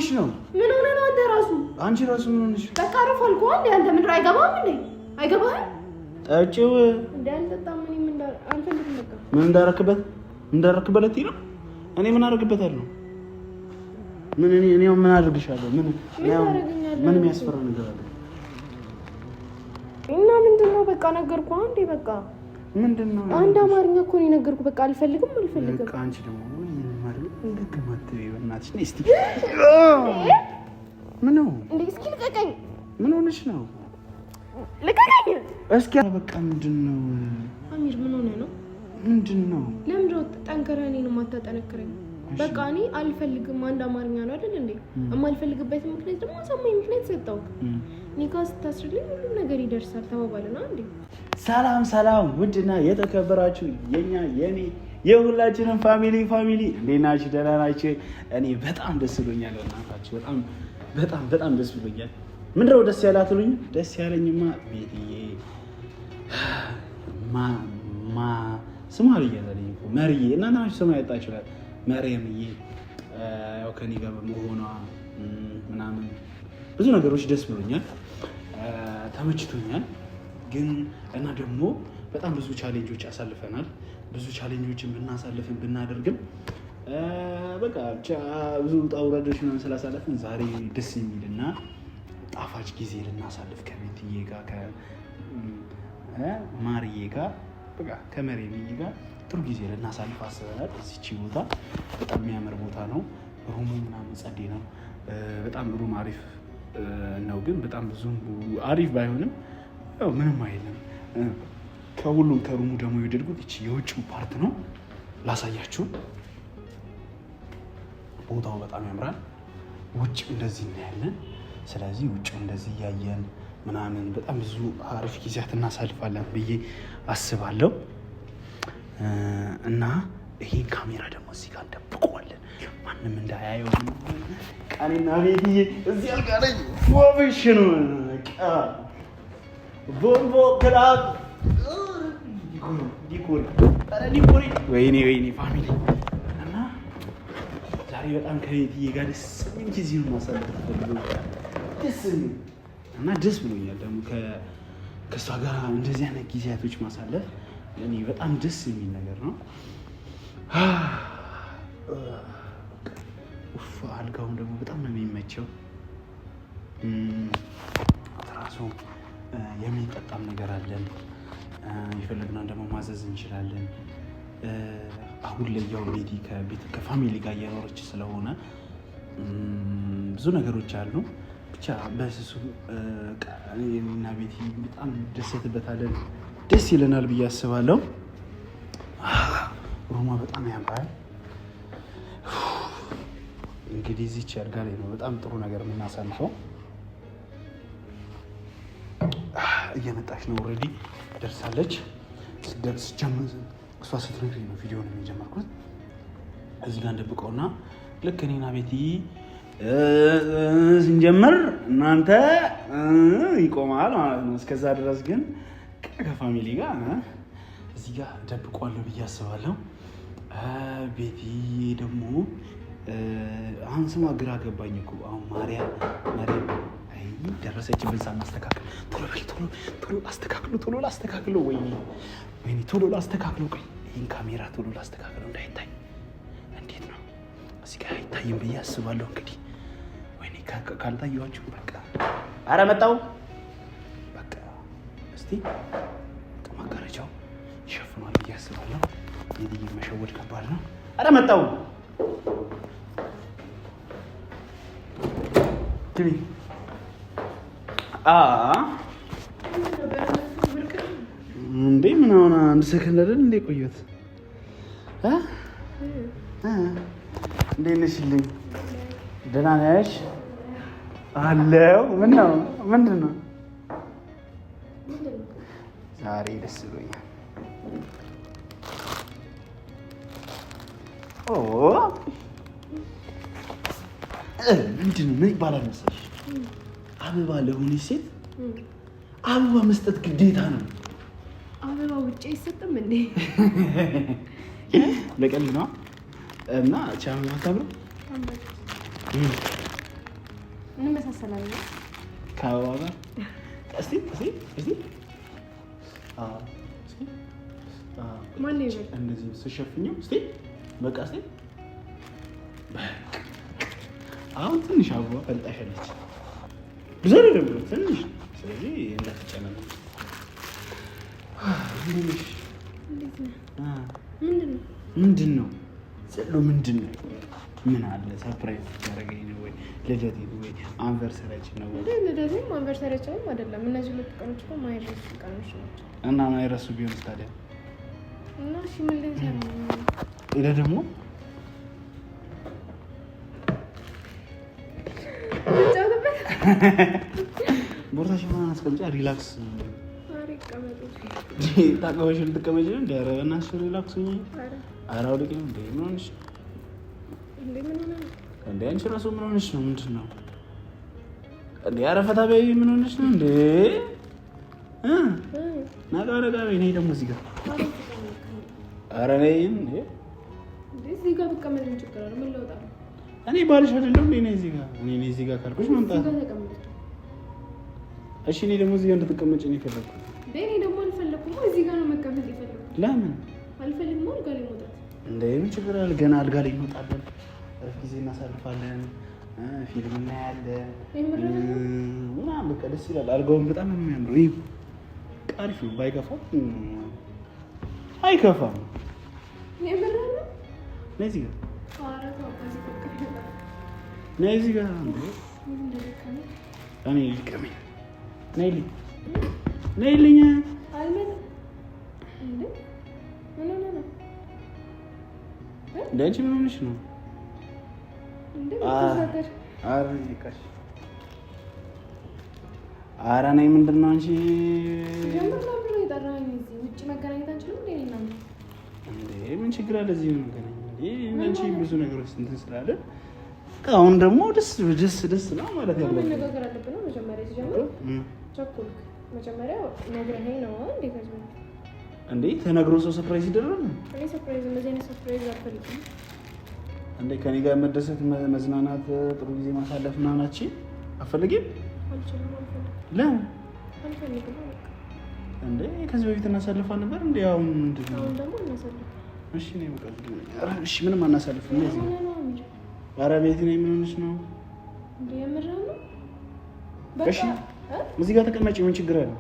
ሆነሽ ነው? ምን ሆነ ነው? አንቺ ራሱ ምን ሆነሽ? በቃ አረፋል እኮ አንዴ። አንተ ምንድን አይገባህም እንዴ? አይገባህም? ጠጪው እንዴ አልጠጣም። አንተ ምን እንዳረክበት ነው? እኔ ምን አደርግበታለሁ? እኔ ምን አድርግሻለሁ? ምን የሚያስፈራ ነገር አለ? እና ምንድነው? በቃ ነገርኩህ አንዴ። በቃ ምንድነው? አንድ አማርኛ እኮ ነው የነገርኩህ። በቃ አልፈልግም። በቃ አንቺ ደግሞ ምን ነው እንዴ? እስኪ ልቀቀኝ። ምን ሆነሽ ነው? ልቀቀኝ እስኪ። በቃ ምንድነው? አሚር ምን ሆነ ነው? ምንድነው? ለምንድነው ጠንከረህ እኔን የማታጠነክረኝ? በቃ እኔ አልፈልግም። አንድ አማርኛ ነው አይደል እንዴ? የማልፈልግበት ምክንያት ደግሞ አሳማኝ ምክንያት ሰጠሁት። ኒካ ስታስርልኝ ሁሉም ነገር ይደርሳል ተባባልና እንዴ። ሰላም ውድና የተከበራችሁ የኔ የሁላችንም ፋሚሊ እንዴት ናችሁ? ደህና ናችሁ? እኔ በጣም ደስ ብሎኛል። እናታችሁ በጣም ደስ ብሎኛል። ምንድነው ደስ ያላትሉኝ? ደስ ያለኝማ ቤትዬ ስሟ ልያለኝ እኮ መርዬ፣ እናንተ ናችሁ ስሟ ያጣችኋል። መርየምዬ ያው ከኔ ጋር በመሆኗ ምናምን ብዙ ነገሮች ደስ ብሎኛል፣ ተመችቶኛል። ግን እና ደግሞ በጣም ብዙ ቻሌንጆች አሳልፈናል። ብዙ ቻሌንጆችን ብናደርግም በቃ ብዙ ውጣ ውረዶች ምናምን ስላሳለፍን ዛሬ ደስ የሚልና ጣፋጭ ጊዜ ልናሳልፍ ከቤትዬ ጋር ከማርዬ ጋር በቃ ከመሬምዬ ጋር ጥሩ ጊዜ ልናሳልፍ አስበናል። እዚች ቦታ በጣም የሚያምር ቦታ ነው። ሩሙ ምናምን ጸዴ ነው። በጣም ሩም አሪፍ ነው። ግን በጣም ብዙ አሪፍ ባይሆንም ያው ምንም አይልም። ከሁሉም ከሩሙ ደግሞ የወደድኩት እቺ የውጭው ፓርት ነው። ላሳያችሁ። ቦታው በጣም ያምራል። ውጭ እንደዚህ እናያለን። ስለዚህ ውጭ እንደዚህ እያየን ምናምን በጣም ብዙ አሪፍ ጊዜያት እናሳልፋለን ብዬ አስባለሁ። እና ይሄን ካሜራ ደግሞ እዚህ ጋር እንደብቀዋለን፣ ማንም እንዳያየው። ቃኔና ቤትዬ እዚህ አልጋ ላይ ፎብሽ ነው። ቦምቦ ክላብ ዲኮሪ ወይኔ ፋሚሊ። እና ዛሬ በጣም ከቤትዬ ጋር ደስ የሚል ጊዜ ነው ማሳለፍ እና ደስ ብሎኛል። ደግሞ ከእሷ ጋር እንደዚህ አይነት ጊዜያቶች ማሳለፍ እኔ በጣም ደስ የሚል ነገር ነው። አልጋውም ደግሞ በጣም ነው የሚመቸው። ራሱ የሚጠጣም ነገር አለን። የፈለግነውን ደግሞ ማዘዝ እንችላለን። አሁን ላይ ያው ከፋሚሊ ጋር እየኖረች ስለሆነ ብዙ ነገሮች አሉ። ብቻ በስሱ እና ቤቲ በጣም ደሰትበታለን፣ ደስ ይለናል ብዬ አስባለሁ። ሩማ በጣም ያምራል። እንግዲህ እዚች አልጋ ላይ ነው በጣም ጥሩ ነገር የምናሳልፈው። እየመጣች ነው፣ ኦልሬዲ ደርሳለች። እሷ ስትነግረኝ ነው ቪዲዮውን የጀመርኩት። እዚህ ጋር እንደብቀውና ልክ እኔና ቤቲ ስንጀምር እናንተ ይቆማል ማለት ነው። እስከዛ ድረስ ግን ከፋሚሊ ጋር እዚህ ጋር ደብቋለሁ ብዬ አስባለሁ። ቤቲ ደግሞ አሁን ስሟ ግራ ገባኝ እኮ አሁን ማርያም ደረሰችብን ሳናስተካክል። ቶሎ ላስተካክለው። ወይኔ ቶሎ ላስተካክለው። ቆይ ይህን ካሜራ ቶሎ ላስተካክለው እንዳይታይ። እንዴት ነው እዚህ ጋር አይታይም ብዬ አስባለሁ። እንግዲህ ወይኔ ካልታየኋችሁ በቃ ኧረ መጣሁ በቃ። እስቲ ማጋረጃው ይሸፍኗል ብዬ አስባለሁ። የልጅ መሸወድ ከባድ ነው። ኧረ መጣሁ ግቢ። እንዴ ምን ሆነ? አንድ ሰከንድ አይደል እንዴ ቆየሁት። እንዴት ነሽልኝ? ደህና ነሽ? አለው። ምንድን ነው ዛሬ ደስ ብሎኛል። ምንድን ነው ምን ይባላል መሰለሽ? አበባ ለሆነች ሴት አበባ መስጠት ግዴታ ነው። አበባ ውጭ አይሰጥም እንዴ? ለቀልድ ነው። እና ቻም ማታብሩ እንመሳሰላለን ከአበባ ጋር እስቲ ማን ይበል እንደዚህ ስሸፍኘው እስቲ በቃ እስቲ አሁን ትንሽ አበባ ፈልጣሻለች ብዙ አይደለም ትንሽ ስለዚህ እንዳትጨናነቂ ምንድን ነው ጽሉ ምንድን ነው ምን አለ ሰርፕራይዝ ያደረገኝ ነው ወይ ልደቴ ነው ወይ አንቨርሰሪያችን ነው ወይ ልደቴም አንቨርሰሪያችንም አይደለም እነዚህ ሁለት ቀኖች እኮ ማይረሱ ቀኖች ናቸው እና ማይረሱ ቢሆንስ ታዲያ እና እሺ ምን ልንሰራ ነው ሌላ ደግሞ ቦርሳሽን ማን አስቀምጫ ሪላክስ ታውቃለሽ ልትቀመጪ ነው እንደ ኧረ በእናትሽ ሪላክስ ሁኚ ኧረ አውልቂ ነው እንደ ምን ሆነሽ እንደ አንቺ እራሱ ምን ሆነሽ ነው ምንድን ነው እንደ ኧረ ፈታ በይ ምን ሆነሽ ነው እንደ ናቃ በይ ነይ ደግሞ እዚህ ጋር ኧረ ነይ እንደ እዚህ ጋር ብትቀመጥ ምን ችግር አለው ምን ለውጥ አለው እኔ ባልሽ አይደለም እኔ እዚህ ጋር እኔ እዚህ ጋር ካልኩሽ መምጣት እሺ እኔ ደግሞ እዚህ ጋር እንድትቀመጪ ነው የፈለኩት እኔ ደግሞ አልፈለኩም እዚህ ጋር ነው መቀመጥ የፈለኩት ለምን አልፈልግም አልጋ ላይ መውጣት እንደ ምን ችግር አለ ገና አልጋ ላይ እንወጣለን እረፍት ጊዜ እናሳልፋለን ፊልም እናያለን ምናምን በቃ ደስ ይላል አልጋውን በጣም ነው የሚያምረው ይሄ አሪፍ ነው ባይከፋም አይከፋም የምር ነው ነይ እዚህ ጋር ነይ እዚህ ጋር እኔ ልቀመኝ ነይልኝ አልመጣም እንደ አንቺ ምን ሆነሽ ነው ኧረ ነይ ምንድን ነው አንቺ ውጭ መገናኘት አንችልም እንዴ ምን ችግር አለ እዚህ መገናኘት አንቺ ብዙ ነገሮች እንትን ስላለን አሁን ደግሞ ደስ ነው ማለት ያለው መነጋገር አለብን መጀመሪያ ሲጀምር ቸኮልክ መጀመሪያ ነግረኸኝ ነው እንዴ ተነግሮ ሰው ሰርፕራይዝ ይደረጋል እኔ ሰርፕራይዝ እንደዚህ አይነት ሰርፕራይዝ አልፈልግም እንዴ ከኔ ጋር መደሰት መዝናናት ጥሩ ጊዜ ማሳለፍ ምናምን አትፈልጊም ለምን አልፈልግም እንዴ ከዚህ በፊት እናሳልፋለን ነበር እንዴ አሁን ምንድን ነው አሁን ደግሞ እናሳልፍ እሺ ነው በቃ እሺ ምንም አናሳልፍም እንደዚህ ኧረ ቤት ነኝ ምን ሆነሽ ነው እንዴ የምር ነው እሺ እዚህ ጋር ተቀመጪ ምን ችግር አለ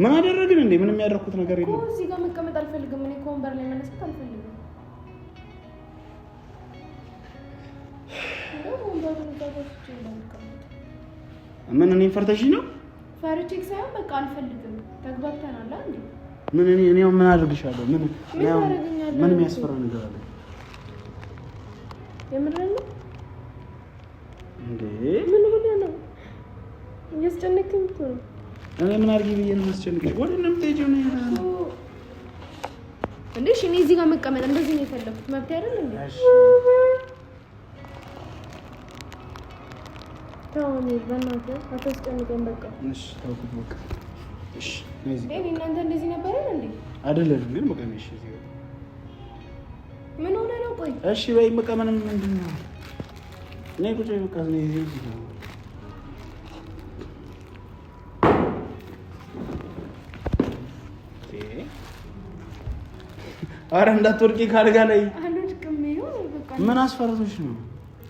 ምን አደረግን እንዴ ምንም ያደረኩት ነገር የለም እዚህ ጋር መቀመጥ አልፈልግም እኔ ከወንበር ላይ መነሳት አልፈልግም ምን እኔን ፈርተሽ ነው ፈርቼክ ሳይሆን በቃ አልፈልግም ተግባብተናል እንዴ ምን እኔ ምን አድርግሻለሁ ምን የሚያስፈራ ነገር አለ የምር ነው እንዴ ምን ሆነ ነው እያስጨነቀኝ እኮ ነው እኔ ምን አድርጊ ብዬሽ ነው የማስጨንቅሽ ወደ እነ የምትሄጂው ነው እንዴ እሺ እኔ እዚህ ጋር መቀመጥ እንደዚህ ነው የፈለኩት መብት አይደል እንዴ እሺ ታውኒ በእናትህ አታስጨንቀኝ በቃ እሺ ተውኩት በቃ እሺ ነዚህ እኔ እናንተ እንደዚህ ነበር እንዴ አይደለም ግን በቃ እሺ እዚህ ምን ሆነ ነው ቆይ እሺ በይ በቃ ምንም ምንድን ነው እኔ ቁጭ በቃ ነው እዚህ ነው ኧረ እንዳትወርቂ ካልጋ ላይ አልወድቅም ይኸው በቃ ምን አስፈራቶሽ ነው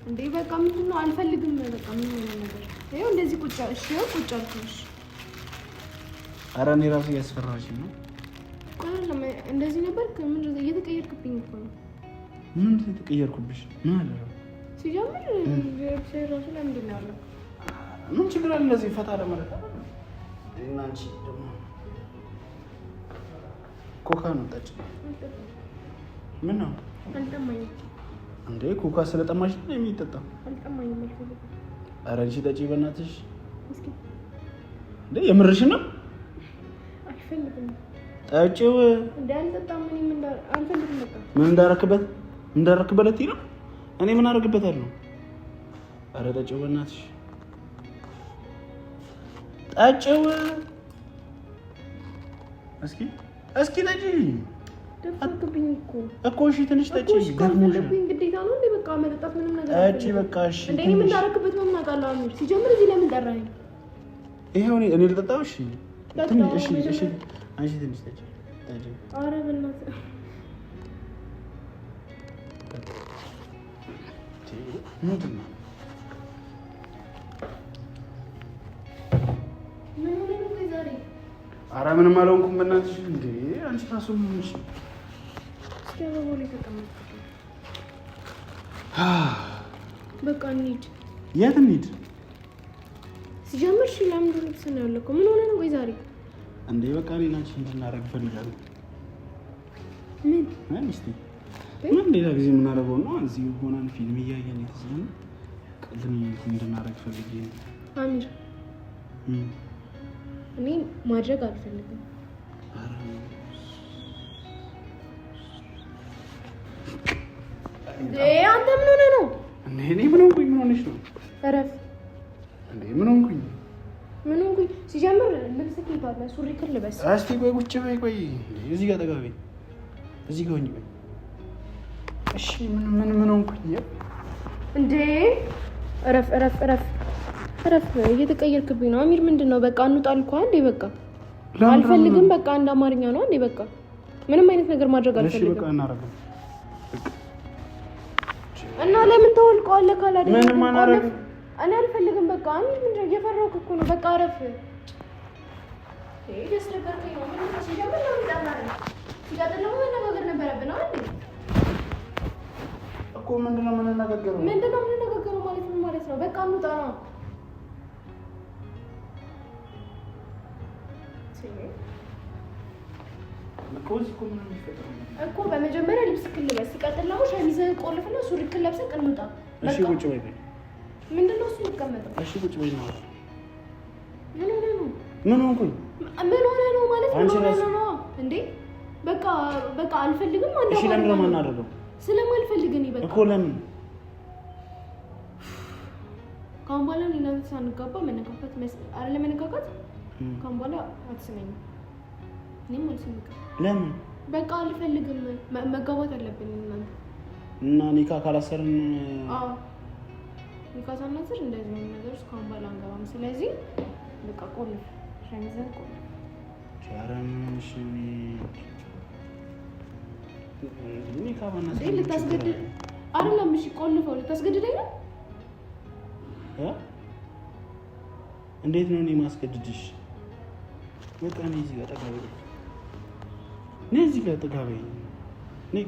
እንዴ በቃ ምንድን ነው አልፈልግም በቃ ምን ሆነ ነገር ይኸው እንደዚህ ቁጭ እሺ ይኸው ቁጭ አልኩሽ ኧረ እኔ ራሱ እያስፈራችኝ ነው እንደዚህ ነበር ምንድን ነው እየተቀየርክብኝ እኮ ነው ምን ተቀየርኩብሽ ምን አለ ሲጀምር ራሱ ለምንድን ነው ያለው ምን ችግር አለ እንደዚህ ፈታ ለማለት እና አንቺ ደግሞ ኮካ ነው ጠጪ ምን ነው አልጠማኝም እንዴ ኮካ ስለጠማሽ ነው የሚጠጣው አልጠማኝም ኧረ አንቺ ጠጪ በእናትሽ እስኪ እንዴ የምርሽ ነው አልፈልግም ጠጪው እንዴ አልጠጣም ምን አልፈልግም በቃ ምን እንዳረክበት ነው እኔ ምን አደርግበታለሁ ኧረ ጠጪው በእናትሽ ጠጪው እስኪ ጠጪ ደፋክብኝ እኮ እሺ ትንሽ ጠጪ ደፋክብኝ ግዴታ ነው እንዴ በቃ መጠጣት ምንም ነገር እጪ በቃ እሺ እንዴ ምን ታረክበት ምን ማቃለው አሚር ሲጀምር እዚህ ለምን ጠራኸኝ ይሄው እኔ ልጠጣው እሺ ትንሽ እሺ አንቺ ትንሽ ጠጪ ኧረ በእናትህ ምንድን ነው ምን ሆነ ነው ዛሬ ኧረ ምንም አልሆንኩም በእናትሽ እንዴ አንቺ ራሱ ምን ነሽ እስኪያበቦሌ ተቀመጥ በቃ እንሂድ የት እንሂድ ሲጀምር እሺ ለምን ልብስ ነው ያለከው ምን ሆነ ነው ወይ ዛሬ እንዴ በቃ እኔና አንቺ እንድናረግ ፈልጋለሁ ምን እስቲ ምን ሌላ ጊዜ የምናደርገው ነው እዚህ ሆነን ፊልም እያየን የተዝናን ግን እንድናረግ ፈልጌ ነው አሚር እኔ ማድረግ አልፈልግም አንተ ምን ሆነ ነው እኔ ምን ሆንኩኝ ምን ሆነሽ ነው እረፍ እንዴ ምን ሆንኩኝ ሲጀምር ልብስ ከይቷል ሱሪ ልበስ እስቲ ቆይ ቁጭ በይ ቆይ እዚህ ጋር ጠጋ በይ እዚህ ጋር ሆኜ እሺ ምን ሆንኩኝ እንዴ እረፍ እየተቀየርክብኝ ነው አሚር ምንድነው በቃ እንውጣልኩ አንዴ በቃ አልፈልግም በቃ አንድ አማርኛ ነው አንዴ በቃ ምንም አይነት ነገር ማድረግ አልፈልግም እሺ በቃ እናረጋለን እና ለምን ተወልቀዋለህ ካላደረክ ምን ማናረግ እኔ አልፈልግም በቃ አሚር ምንድነው እየፈራሁክ እኮ ነው በቃ እረፍ ደስደበርከኝ ነው ምን ሲጀምር ነው ይጣላል ሲጋደለው መነጋገር ነበረብን አይደል እኮ ምንድነው የምንነጋገረው ማለት ምን ማለት ነው በቃ እንውጣ ነው እኮ በመጀመሪያ ልብስ ልበስ ሲቀጥል ደግሞ ሸሚዝህን ቆልፍና ሱሪ ለብሰህ እንውጣ እሺ ቁጭ በይ ምንድነው እሱ የሚቀመጠው እሺ ቁጭ በይ ነው ምን ሆነ ነው ማለት ነው እንዴ በቃ አልፈልግም አንተ እሺ ለምን ማናደርገው ስለማልፈልግ ነው በቃ እኮ ለምን ካሁን በኋላ እናንተ ሳንጋባ መነካካት አይደለ መነካካት ካሁን በኋላ አትስመኝም እኔም አልስምክ ለምን በቃ አልፈልግም መጋባት አለብን እናንተ እና ኒካ ካላሰርን ኒካ ሳናስር እንደዚህ ነው ነገር ካሁን በኋላ አንገባም ስለዚህ በቃ ቆልፍ ሸሚዝን ቆልፍ ቻራንሽ ኒካ ባናስር ልታስገድድ አይደለም እሺ ቆልፈው ልታስገድደኝ ነው እንዴት ነው እኔ ማስገድድሽ በቃ እኔ እዚህ ጋር ጠጋ በይ ነይ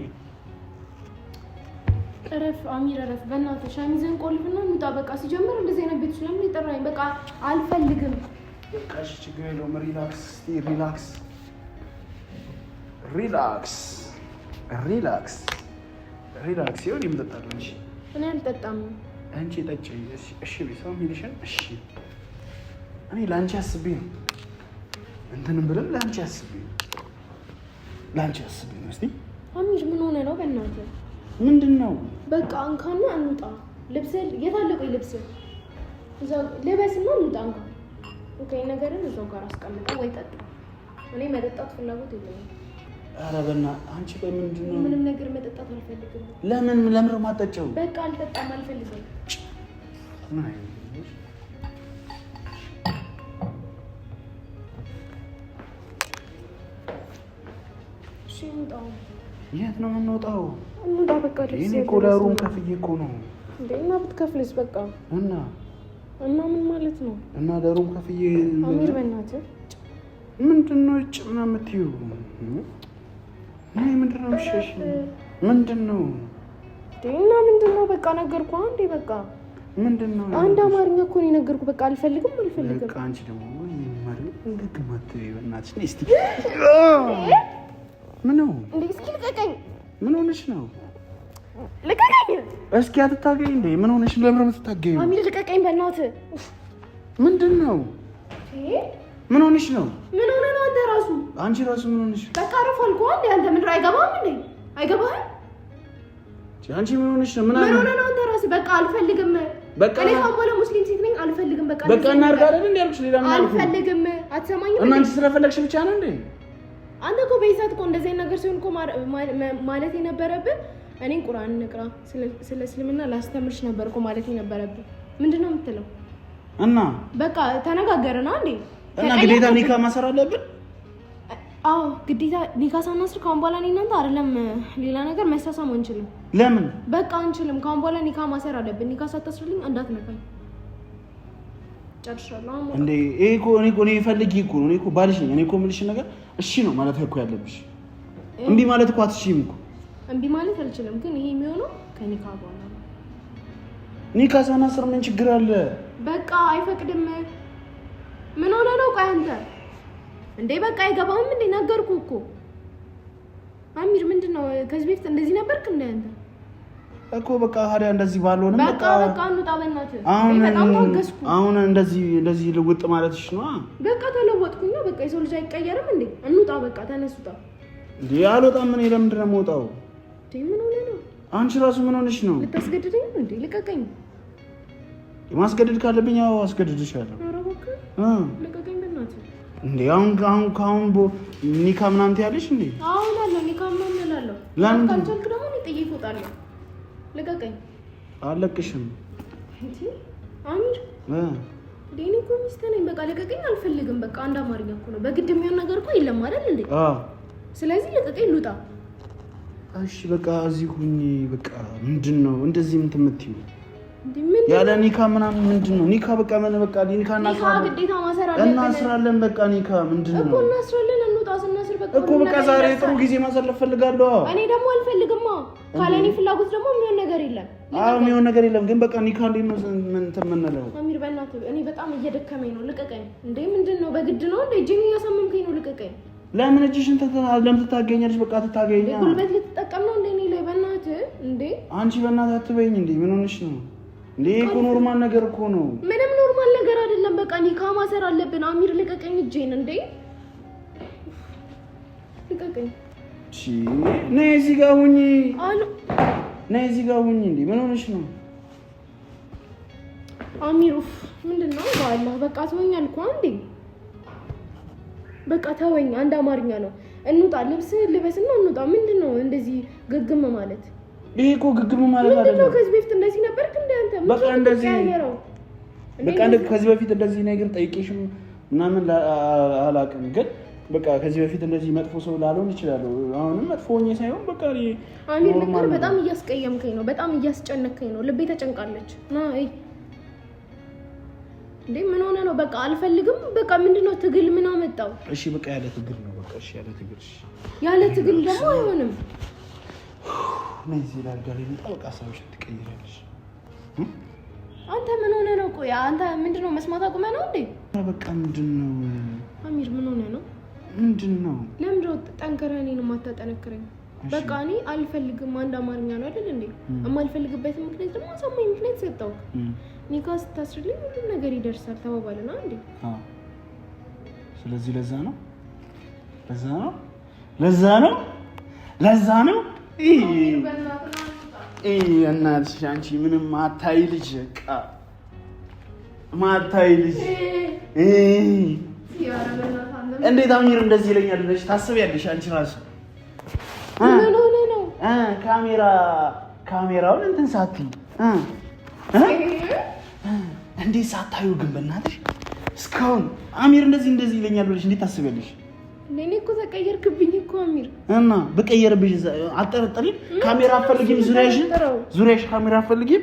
እረፍ አሚር እረፍ በእናትህ ሸሚዝህን ቆልፍና እንውጣ በቃ ሲጀምር እንደዚህ አይነት ቤት ስለምን ይጠራኝ በቃ አልፈልግም በቃ እሺ ችግር የለውም ሪላክስ ይሁን የምጠጣለሁ እንጂ እኔ አልጠጣም አንቺ ጠጪ እሺ ቢሰው ሚልሽን እሺ እኔ ላንቺ አስቤ ነው እንትንም ብለን ላንቺ አስቤ ነው እስቲ አሚር ምን ሆነ ነው በእናትህ ምንድነው በቃ እንካና እንውጣ ልብስ የታለቀው ልብስ እዛው ለበስና እንውጣ እንካ ኦኬ ነገርን እዛው ጋር አስቀምጠው ወይ ጠጣ እኔ መጠጣት ፍላጎት የለኝም ኧረ በእናትህ አንቺ ቆይ ምንድነው ምንም ነገር መጠጣት አልፈልግም ለምን ማጠጨው በቃ አልጠጣም አልፈልግም ምን አይነት የት ነው የምንወጣው? እንውጣ በቃ ደስ እኔ እኮ ዳሩን ከፍዬ እኮ ነው እንዴ እና ብትከፍልስ በቃ እና ምን ማለት ነው እና ዳሩን ከፍዬ አሚር በእናትህ ምንድነው እጭ ምናምን የምትይው ምንድነው እሺ ምንድነው እና ምንድነው በቃ ነገርኩህ አንዴ በቃ ምንድነው አንድ አማርኛ እኮ ነው ነገርኩህ በቃ አልፈልግም በቃ አንቺ ደግሞ በእናትሽ እስቲ ምን ነው እንዴ እስኪ ልቀቀኝ ምን ሆነሽ ነው ልቀቀኝ እስኪ አትታገኝ እንዴ ምን ሆነሽ ለምን የምትታገኝ አሚር ልቀቀኝ በእናትህ ምንድነው ምን ሆነሽ ነው ምን ሆነ ነው አንቺ ራሱ ምን ሆነሽ በቃ አረፋልኩ አንዴ አንተ ምንድን አይገባም እንዴ አይገባህም አንቺ ምን ሆነሽ ነው ምን ሆነ ነው አንተ ራስህ በቃ አልፈልግም በቃ እኔ ካምባላ ሙስሊም ሴት ነኝ አልፈልግም በቃ እናርጋ አይደል እንዴ ያልኩሽ ሌላ ምን አልፈልግም አትሰማኝም እና አንቺ ስለፈለግሽ ብቻ ነው እንዴ አንተ እኮ በይሳት እኮ እንደዚህ ነገር ሲሆን እኮ ማለት የነበረብህ እኔን ቁርአን እንቅራ ስለ እስልምና ላስተምርሽ ነበር እኮ ማለት የነበረብህ። ምንድነው የምትለው? እና በቃ ተነጋገርና እንዴ እና ግዴታ ኒካ ማሰር አለብን? አዎ ግዴታ ኒካ ሳናስር ካሁን በኋላ እኔ እናንተ አይደለም ሌላ ነገር መሳሳም አንችልም። ለምን? በቃ አንችልም። ካሁን በኋላ ኒካ ማሰር አለብን። ኒካ ሳታስርልኝ እንዳትነካኝ። ጨርሻለሁ። እንዴ እኔ ፈልጊ እኮ ነው። እኔ እኮ ባልሽ ነኝ። እኔ እኮ የምልሽ ነገር እሺ ነው ማለት እኮ ያለብሽ። እምቢ ማለት እኮ አትችይም እኮ። እምቢ ማለት አልችልም፣ ግን ይሄ የሚሆነው ከኒካ በኋላ ነው። ኒካ ሳናስር ምን ችግር አለ? በቃ አይፈቅድም። ምን ሆነ ነው? ቆይ አንተ እንዴ በቃ አይገባም እንዴ? ነገርኩህ እኮ አሚር። ምንድነው ከዚህ በፊት እንደዚህ ነበርክ እንዴ አንተ? እኮ በቃ ሀዲያ እንደዚህ ባልሆነ በቃ እንውጣ በእናትህ። በጣም ታገስኩ። አሁን እንደዚህ ልውጥ ማለትሽ ነው? በቃ ተለወጥኩኝ። በቃ የሰው ልጅ አይቀየርም እንዴ? እንውጣ በቃ ተነሱታ። እንዴ አልወጣም። ምን ለምንድን ነው የምወጣው? እንዴ ምን ሆነ ነው? አንቺ ራሱ ምን ሆነሽ ነው? ልታስገድደኝ እንዴ? ልቀቀኝ። ማስገደድ ካለብኝ ያው አስገድድሻለሁ። ኧረ እባክህ ልቀቀኝ በእናትህ። እንዴ አሁን ኒካ ምናምን ትያለሽ እንዴ? አሁን አለ ኒካ ምናምን እላለሁ። ለምን ካልቻልክ ደግሞ እኔ ጥዬ እወጣለሁ። ልቀቀኝ። አለቅሽም እንዴ አሚር እኔ እኮ ሚስት ነኝ። በቃ ልቀቀኝ። አልፈልግም። በቃ አንድ አማርኛ እኮ ነው። በግድ የሚሆን ነገር እኮ የለም አይደል እንዴ? ስለዚህ ልቀቀኝ፣ ልውጣ። እሺ በቃ እዚህ ሁኚ። በቃ ምንድነው እንደዚህ የምትምትይው? ያለ ኒካ ምናምን ምንድነው? ኒካ በቃ ኒካ እናስራለን። ግዴታ ማሰር አለብን። እናስራለን። በቃ ኒካ ምንድነው እኮ እናስራለን። እንውጣ። ስናስር በቃ በቃ ዛሬ ጥሩ ጊዜ ማሳለፍ ፈልጋለሁ። እኔ ደግሞ አልፈልግማ። ካለ እኔ ፍላጎት ደግሞ የሚሆን ነገር የለም። የሚሆን ነገር የለም። ግን በቃ ኒካ እንዴት ነው የምንለው? አሚር በእናትህ እኔ በጣም እየደከመኝ ነው። ልቀቀኝ። እንዴ ምንድነው? በግድ ነው እንዴ? እጄን እያሳመምከኝ ነው። ልቀቀኝ። ለምን እጅሽን ለምን ትታገኛለሽ? በቃ ትታገኛ። ጉልበት ልትጠቀም ነው እንዴ? እኔ ላይ በእናትህ እንዴ አንቺ በእናትህ አትበይኝ እንዴ። ምን ሆነሽ ነው እንዴ? እኮ ኖርማል ነገር እኮ ነው። ምንም ኖርማል ነገር አይደለም። በቃ ኒካ ማሰር አለብን። አሚር ልቀቀኝ እጄን። እንዴ ልቀቀኝ። ነይ እዚህ ጋር ሁኚ። ነይ እዚህ ጋር ሁኚ። እንዴ ምን ሆነሽ ነው አሚር? ምንድነው? በአላህ በቃ ተወኝ አልኩህ እንዴ። በቃ ተወኝ። አንድ አማርኛ ነው። እንውጣ። ልብስ ልበስና እንውጣ። ምንድነው እንደዚህ ግግም ማለት? ይሄ እኮ ግግም ማለት አይደለም። ምንድነው? ከዚህ በፊት እንደዚህ ነበርክ እንዴ አንተ? በቃ እንደዚህ ከዚህ በፊት እንደዚህ ነገር ጠይቄሽም ምናምን አላውቅም። ግን በቃ ከዚህ በፊት እንደዚህ መጥፎ ሰው ላልሆን ይችላል። አሁንም መጥፎ ሆኜ ሳይሆን በቃ አሚር ልንገር፣ በጣም እያስቀየምከኝ ነው። በጣም እያስጨነከኝ ነው። ልቤ ተጨንቃለች። እንዴ ምን ሆነ ነው? በቃ አልፈልግም። በቃ ምንድነው? ትግል ምን አመጣው? እሺ በቃ ያለ ትግል ነው። በቃ እሺ ያለ ትግል። እሺ ያለ ትግል ደግሞ አይሆንም። ነዚህ ላርጋሪ በቃ ሰዎች ትቀይራለሽ። አንተ ምን ሆነ ነው? ቆይ አንተ ምንድነው? መስማት አቁመህ ነው እንዴ? በቃ ምንድነው? አሚር ምን ሆነ ነው? ምንድነው? ለምንድነው ጠንከረህ እኔን የማታጠነክረኝ? በቃ እኔ አልፈልግም። አንድ አማርኛ ነው አይደል እንዴ? የማልፈልግበት ምክንያት ደግሞ አሳማኝ ምክንያት ሰጠው። ኒካ ስታስርልኝ ሁሉም ነገር ይደርሳል ተባባልና እንዴ? ስለዚህ ለዛ ነው እናትሽ አንቺ ምንም ማታይ ልጅ በቃ ማታይ ልጅ እንዴት አሚር እንደዚህ ይለኛል ብለሽ ታስቢያለሽ? አንቺ ራሱ ነው ካሜራውን እንትን ሳትይ እንዴት ሳታዩ ግን በእናትሽ እስካሁን አሚር እንደዚህ ይለኛል ብለሽ እንዴት ታስቢያለሽ? እኔ እኮ ተቀየርክብኝ እኮ አሚር። እና በቀየርብሽ አጠረጠሪም? ካሜራ አፈልጊም? ዙሪያሽ ካሜራ አፈልጊም?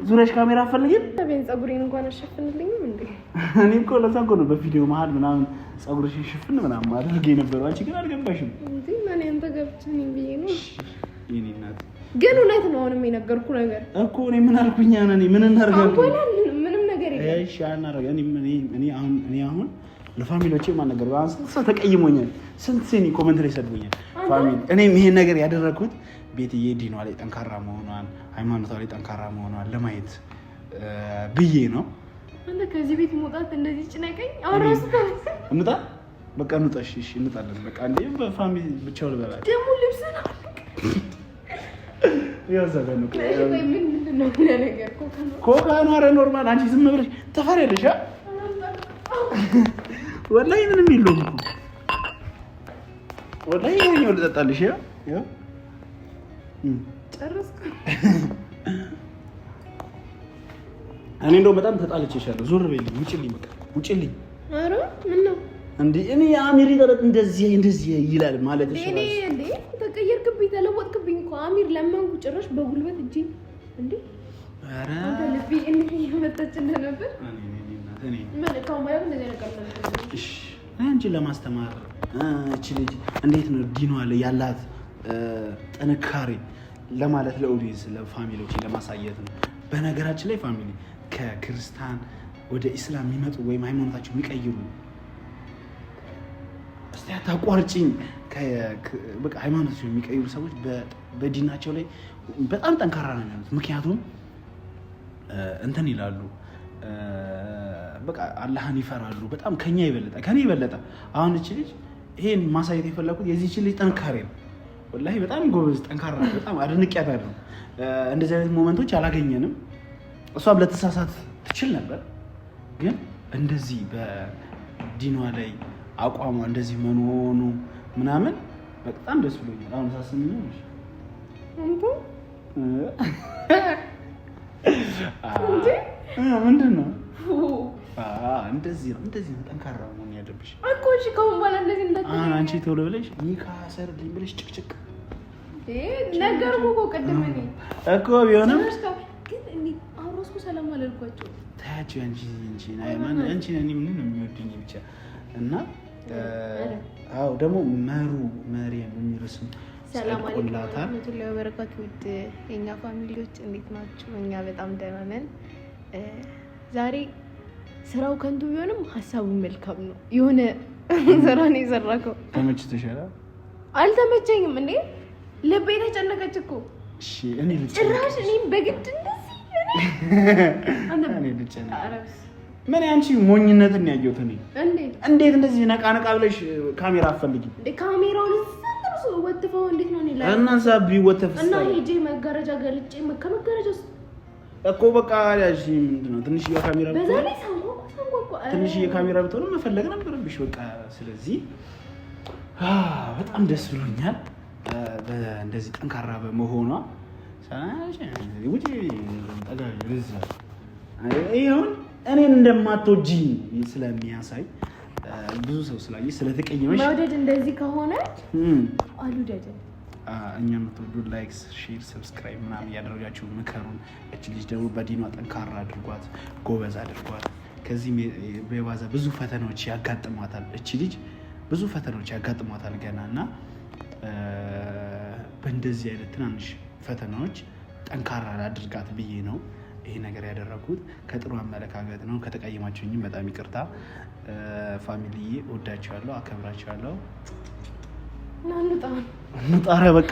ዙሪያሽ ካሜራ አፈልጊም? ታዲያ ፀጉሬን እንኳን አሸፍንልኝም እንዴ? እኔ እኮ ለዛ እኮ ነው በቪዲዮ መሀል ምናምን ፀጉርሽን ሽፍን ምናምን አድርጌ ነበር። አንቺ ግን አልገባሽም እንዴ? ማን አንተ ገብተኝ ብዬ ነው። የኔ እናት ግን እውነት ነው። አሁንም የነገርኩህ ነገር እኮ እኔ ምን አልኩኝ? እኔ ምን እናርጋለሁ? ምንም ነገር የለም። እሺ አናረጋ። እኔ አሁን ለፋሚሊዎቼ ማን ነገር አንተ ተቀይሞኛል። ስንት ሴኒ ኮሜንት ላይ ሰድቦኛል ፋሚሊ። እኔም ይሄን ነገር ያደረኩት ቤትዬ ዲኗ ላይ ጠንካራ መሆኗን ሃይማኖቷ ላይ ጠንካራ መሆኗን ለማየት ብዬ ነው። አንተ ከዚህ ቤት መውጣት እንደዚህ ጭነቀኝ። አውራስ እንጣ በቃ እንጣ። እሺ እንጣለን በቃ እንዴ በፋሚሊ ብቻው ልበላ ደሙ ልብስ ነው ያዘበ ነው። ምንድን ነው ነገር ኮካ ነው? ኧረ ኖርማል። አንቺ ዝም ብለሽ ተፈሪያለሽ። ወላሂ ምንም የለውም እኮ ወላሂ ይሄኛው ልጠጣልሽ። ያው ጨረስኩ። እኔ እንደው በጣም ተጣልቼሻለሁ። ዞር በይልኝ፣ ውጭልኝ፣ በቃ ውጭልኝ። ኧረ ምን ነው እንዴ? እኔ አሚር ይጠረጥ እንደዚህ ይላል ማለት ነው። እኔ እንዴ ተቀየርክብኝ፣ ተለወጥክብኝ እኮ አሚር ለማንኩ ጭራሽ በጉልበት እጂ እንዴ። ኧረ አንተ ልቤ እንዴ እየመጣችልህ ነበር። እኔ መልካም ማለት እንደዚህ ነገር ነው። እሺ አንቺን ለማስተማር እቺ ልጅ እንዴት ነው ዲኗ ላይ ያላት ጥንካሬ ለማለት ለኦዲየንስ ለፋሚሊዎች ለማሳየት ነው። በነገራችን ላይ ፋሚሊ ከክርስቲያን ወደ ኢስላም የሚመጡ ወይም ሃይማኖታቸው የሚቀይሩ እስቲ አታቋርጪኝ። በቃ ሃይማኖታቸው የሚቀይሩ ሰዎች በዲናቸው ላይ በጣም ጠንካራ ነው የሚሆኑት። ምክንያቱም እንትን ይላሉ፣ በቃ አላህን ይፈራሉ በጣም ከኛ የበለጠ። አሁን እቺ ልጅ ይሄን ማሳየት የፈለኩት የዚህች ልጅ ጥንካሬ ነው። ወላሂ በጣም ጎበዝ ጠንካራ፣ በጣም አድንቄያታለሁ። እንደዚህ አይነት ሞመንቶች አላገኘንም። እሷም ለተሳሳት ትችል ነበር፣ ግን እንደዚህ በዲኗ ላይ አቋሟ እንደዚህ መሆኑ ምናምን በጣም ደስ ብሎኛል። አሁን ሳስብ ነው ምንድን ነው እንደዚህ ነው ጠንካራ መሆን ያለብሽ እኮ። እሺ ከሆነ በኋላ እንደዚህ እንዳትሆን አንቺ ቶሎ ብለሽ ኒካ ሰርልኝ ብለሽ ጭቅጭቅ ነገርኩ እኮ ቅድም እኔ እኮ ቢሆንም ግን እኔ አውሮስኩ ሰላም አላልኳቸው። ታያቸው አንቺ እኔ ምንም የሚወዱኝ ብቻ እና አዎ ደግሞ መሪም የሚርስም ሰላም አለይኩም ወራህመቱላሂ ወበረካቱ። ውድ የኛ ፋሚሊዎች እንዴት ናችሁ? እኛ በጣም ደህና ነን። ዛሬ ስራው ከንቱ ቢሆንም ሀሳቡ መልካም ነው። የሆነ ስራ ነው የሰራከው። ተመችቶሻል? አልተመቸኝም እንዴ ልቤ ተጨነቀች እኮ። እሺ እኔ ጭራሽ እኔም በግድ እንደዚህ ምን አንቺ ሞኝነትን ያየሁት እኔ። እንዴት እንደዚህ ነቃ ብለሽ ካሜራ አትፈልጊም እንዴ? ካሜራውን ዘንድሮስ ወጥፈው እንዴት ነው እኔ ላይ እና ዛብ ይወተፍስ እና ሂጂ መጋረጃ ገልጬ ከመጋረጃ ውስጥ እኮ በቃ ያሺ ምንድነው ትንሽዬ ካሜራ ብትሆን በዛ ላይ ሳንቆ ትንሽዬ ካሜራ ብትሆን መፈለግ ነበረብሽ በቃ። ስለዚህ በጣም ደስ ብሎኛል እንደዚህ ጠንካራ በመሆኗ። ውጪ ይሁን እኔን እንደማትወጂኝ ስለሚያሳይ ብዙ ሰው ስላየ ስለተቀየመሽ መውደድ እንደዚህ ከሆነ አልወደድም። እኛ የምትወዱ ላይክ፣ ሼር፣ ሰብስክራይብ ምናምን እያደረጋችሁ ምከሩን። እች ልጅ ደግሞ በዲኗ ጠንካራ አድርጓት፣ ጎበዝ አድርጓት። ከዚህ በባዛ ብዙ ፈተናዎች ያጋጥሟታል። እች ልጅ ብዙ ፈተናዎች ያጋጥሟታል ገና እና በእንደዚህ አይነት ትናንሽ ፈተናዎች ጠንካራ አድርጋት ብዬ ነው ይሄ ነገር ያደረኩት። ከጥሩ አመለካከት ነው። ከተቀየማችሁኝም በጣም ይቅርታ። ፋሚሊዬ ወዳችኋለሁ፣ አከብራችኋለሁ። እንጣራ በቃ